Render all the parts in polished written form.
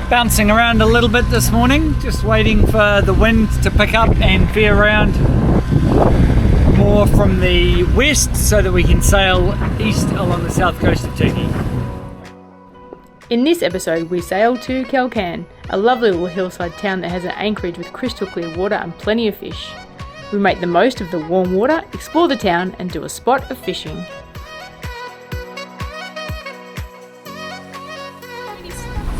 Bouncing around a little bit this morning, just waiting for the wind to pick up and veer around more from the west so that we can sail east along the south coast of Turkey. In this episode we sail to Kalkan, a lovely little hillside town that has an anchorage with crystal clear water and plenty of fish. We make the most of the warm water, explore the town and do a spot of fishing.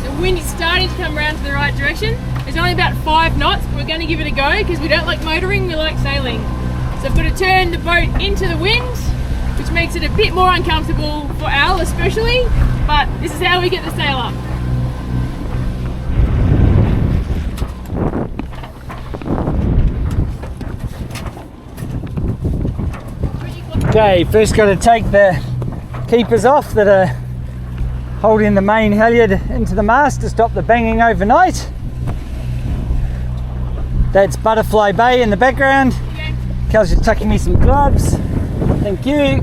The wind is starting to come around to the right direction. It's only about 5 knots, but we're going to give it a go because we don't like motoring, we like sailing. So I've got to turn the boat into the wind, which makes it a bit more uncomfortable for Al especially, but this is how we get the sail up. Okay, first got to take the keepers off that are holding the main halyard into the mast to stop the banging overnight. That's Butterfly Bay in the background. Okay. Cal's just tucking me some gloves. Thank you.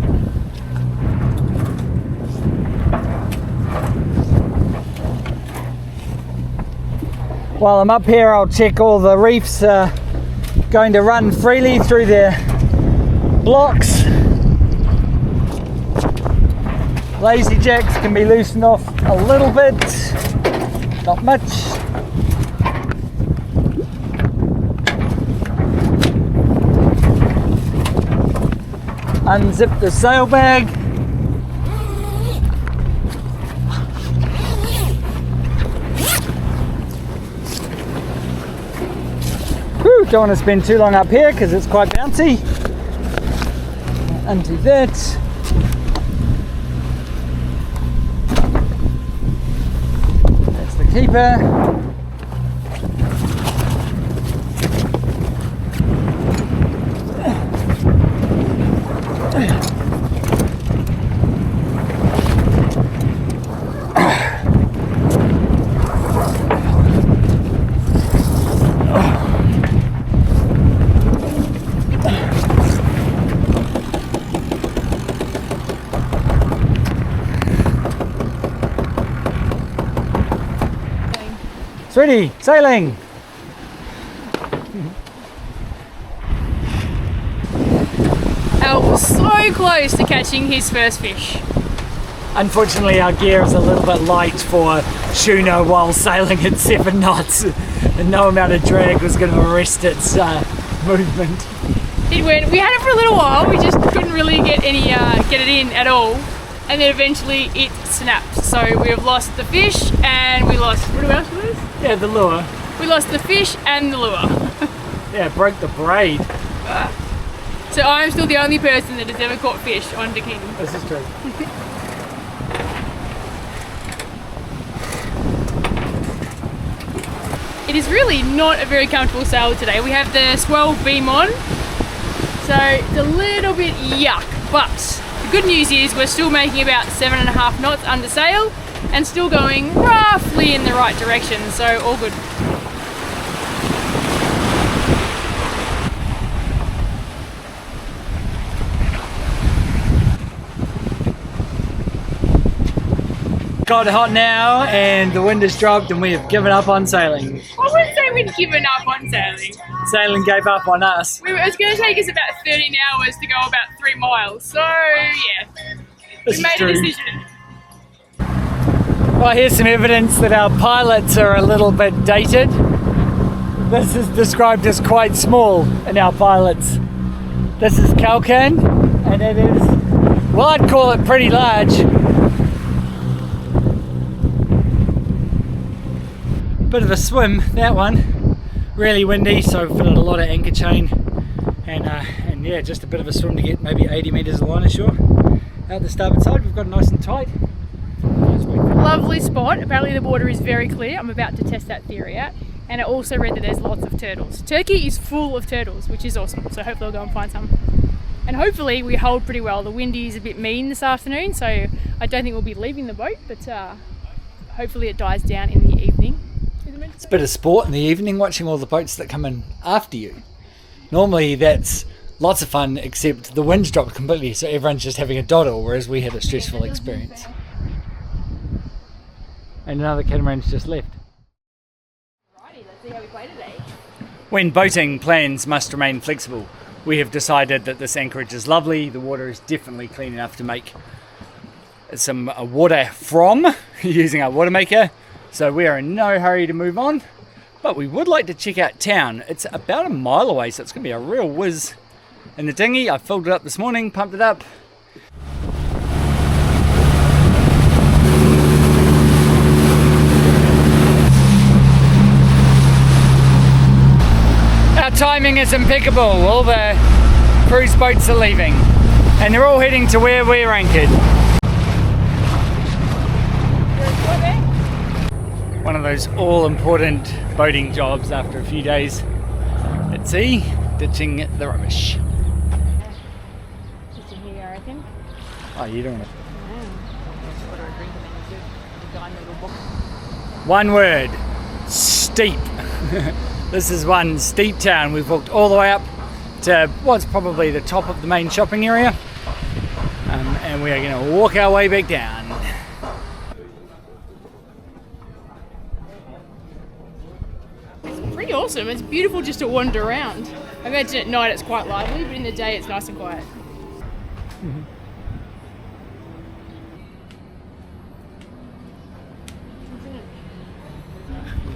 While I'm up here, I'll check all the reefs are going to run freely through their blocks. Lazy jacks can be loosened off a little bit, not much. Unzip the sail bag. Whew, don't want to spend too long up here because it's quite bouncy. Undo that. Keeper. It's ready, sailing! Al was so close to catching his first fish. Unfortunately our gear is a little bit light for tuna while sailing at 7 knots and no amount of drag was going to arrest its movement. It went, we had it for a little while, we just couldn't really get it in at all, and then eventually it snapped. So we have lost the fish and we lost, what else we lose? Yeah, the lure. We lost the fish and the lure. Yeah, broke the braid. So I'm still the only person that has ever caught fish on Dakini. This is true. It is really not a very comfortable sail today. We have the swell beam on, so it's a little bit yuck, but the good news is we're still making about 7.5 knots under sail and still going roughly in the right direction, so all good. Got hot now and the wind has dropped and we have given up on sailing. I wouldn't say we'd given up on sailing. Sailing gave up on us. It was going to take us about 13 hours to go about 3 miles, so yeah, we made a decision. Well, here's some evidence that our pilots are a little bit dated. This is described as quite small in our pilots. This is Kalkan, and it is, well, I'd call it pretty large. Bit of a swim, that one. Really windy, so we've fitted a lot of anchor chain, and yeah, just a bit of a swim to get maybe 80 metres of line ashore. Out the starboard side, we've got it nice and tight. Lovely spot. Apparently the water is very clear. I'm about to test that theory out. And I also read that there's lots of turtles. Turkey is full of turtles, which is awesome. So hopefully I'll go and find some. And hopefully we hold pretty well. The wind is a bit mean this afternoon, so I don't think we'll be leaving the boat, but hopefully it dies down in the evening. It's a bit of sport in the evening, watching all the boats that come in after you. Normally that's lots of fun, except the wind's dropped completely, so everyone's just having a doddle, whereas we had a stressful experience. And another catamaran's just left. When boating, plans must remain flexible. We have decided that this anchorage is lovely. The water is definitely clean enough to make some water from using our water maker. So we are in no hurry to move on, but we would like to check out town. It's about a mile away, so it's going to be a real whiz. In the dinghy, I filled it up this morning, pumped it up. Our timing is impeccable. All the cruise boats are leaving and they're all heading to where we're anchored. One of those all-important boating jobs after a few days at sea, ditching the rubbish. Just in here, I reckon. Oh, you don't want to. One word, steep. This is one steep town. We've walked all the way up to what's probably the top of the main shopping area, and we are going to walk our way back down. It's pretty awesome. It's beautiful just to wander around. I imagine at night it's quite lively, but in the day it's nice and quiet. Mm-hmm.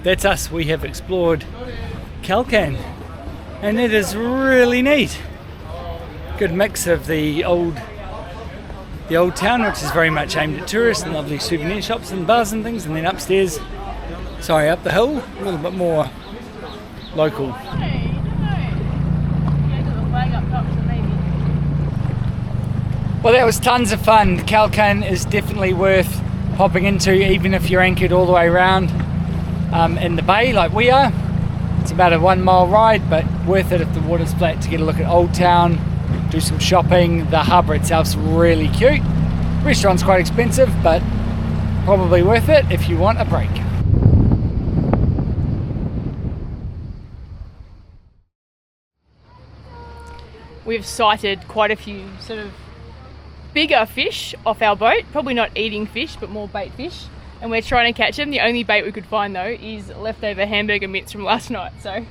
That's us. We have explored Kalkan, and it is really neat. Good mix of the old town, which is very much aimed at tourists, and lovely souvenir shops and bars and things, and then upstairs, up the hill, a little bit more local. Well, that was tons of fun. Kalkan is definitely worth popping into, even if you're anchored all the way around in the bay like we are. It's about a 1 mile ride, but worth it if the water's flat to get a look at Old Town, do some shopping. The harbour itself's really cute. Restaurant's quite expensive, but probably worth it if you want a break. We've sighted quite a few sort of bigger fish off our boat, probably not eating fish, but more bait fish. And we're trying to catch them. The only bait we could find though is leftover hamburger mitts from last night. So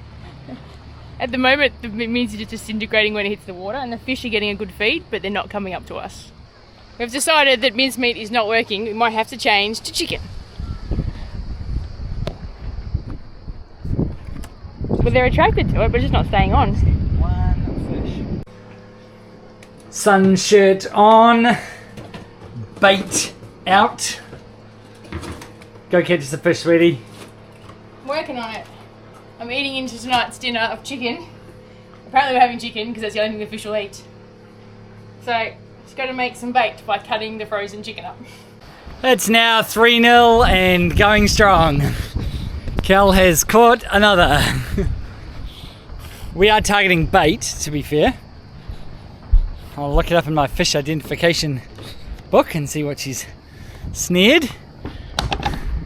at the moment the mince is just disintegrating when it hits the water, and the fish are getting a good feed, but they're not coming up to us. We've decided that mincemeat is not working. We might have to change to chicken. But they're attracted to it, but just not staying on. One fish. Sun shirt on, bait out. Go catch us a fish, sweetie. I'm working on it. I'm eating into tonight's dinner of chicken. Apparently we're having chicken because that's the only thing the fish will eat. So, just got to make some bait by cutting the frozen chicken up. It's now 3-0 and going strong. Cal has caught another. We are targeting bait, to be fair. I'll look it up in my fish identification book and see what she's snared.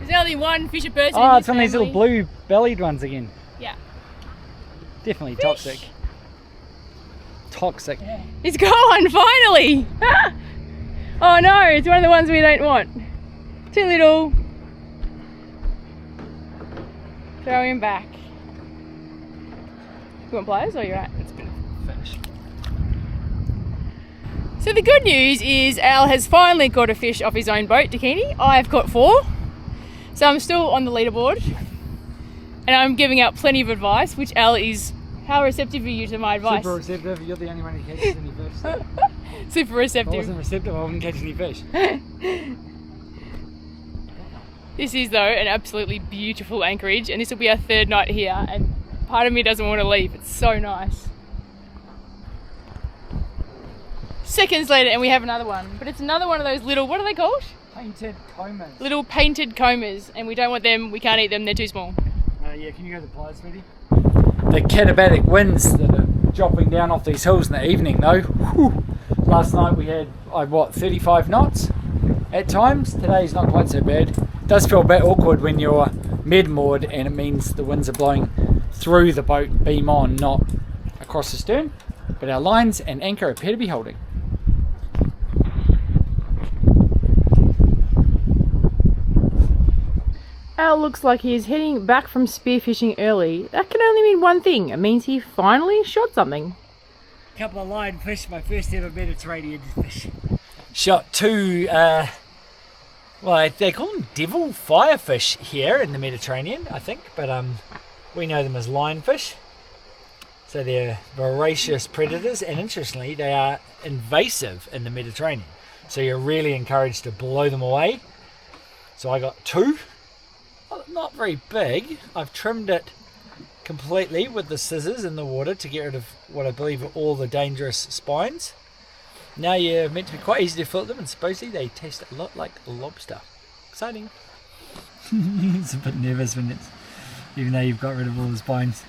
There's only one fish a person. Oh, it's one of these little blue bellied ones again. Yeah. Definitely Fish. toxic. Toxic. Yeah. It's gone, finally! Oh no, it's one of the ones we don't want. Too little. Throw him back. You want pliers or you're right? It's been finished. So the good news is Al has finally caught a fish off his own boat, Dakini. I've caught 4. So I'm still on the leaderboard. And I'm giving out plenty of advice, which Al is... How receptive are you to my advice? Super receptive. You're the only one who catches any fish. So. Super If I receptive. wasn't receptive, I wouldn't catch any fish. This is, though, an absolutely beautiful anchorage, and this will be our 3rd night here, and part of me doesn't want to leave. It's so nice. Seconds later, and we have another one. But it's another one of those little... What are they called? Painted combers. Little painted combers, and we don't want them. We can't eat them. They're too small. Yeah, can you go to the pliers, sweetie? The katabatic winds that are dropping down off these hills in the evening, though. Whew. Last night we had, 35 knots at times. Today's not quite so bad. It does feel a bit awkward when you're med-moored and it means the winds are blowing through the boat beam on, not across the stern. But our lines and anchor appear to be holding. Al looks like he is heading back from spearfishing early. That can only mean one thing. It means he finally shot something. Couple of lionfish, my first ever Mediterranean fish. Shot two, well, they call them devil firefish here in the Mediterranean, I think, but we know them as lionfish. So they're voracious predators, and interestingly, they are invasive in the Mediterranean. So you're really encouraged to blow them away. So I got two. Not very big. I've trimmed it completely with the scissors in the water to get rid of what I believe are all the dangerous spines. Now you're meant to be quite easy to fillet them, and supposedly they taste a lot like lobster. Exciting. It's a bit nervous when it's, even though you've got rid of all the spines.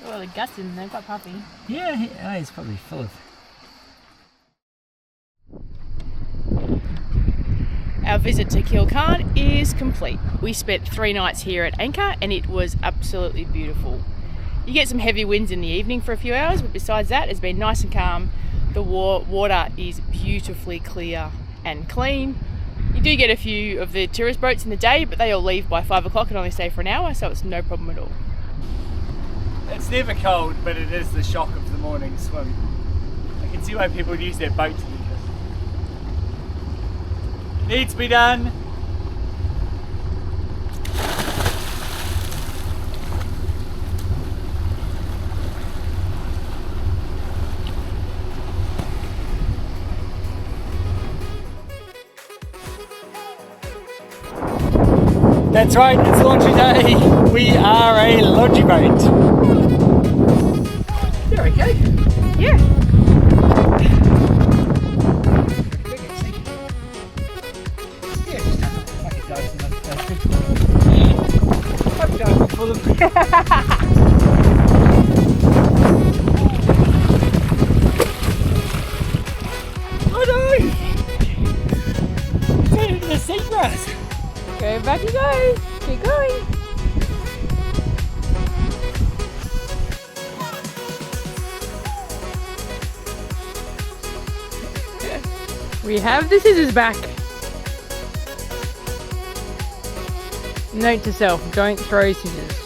Oh, the guts in there, quite puffy. Yeah, it's probably full of. Our visit to Kalkan is complete. We spent 3 nights here at anchor and it was absolutely beautiful. You get some heavy winds in the evening for a few hours, but besides that, it's been nice and calm. The water is beautifully clear and clean. You do get a few of the tourist boats in the day, but they all leave by 5 o'clock and only stay for an hour, so it's no problem at all. It's never cold, but it is the shock of the morning swim. I can see why people use their boat to do this. Needs to be done. That's right, it's laundry day. We are a laundry boat. You're okay? Yeah. Oh no! It's right into the seagrass. Go back you go. Keep going. We have the scissors back. Note to self, don't throw scissors.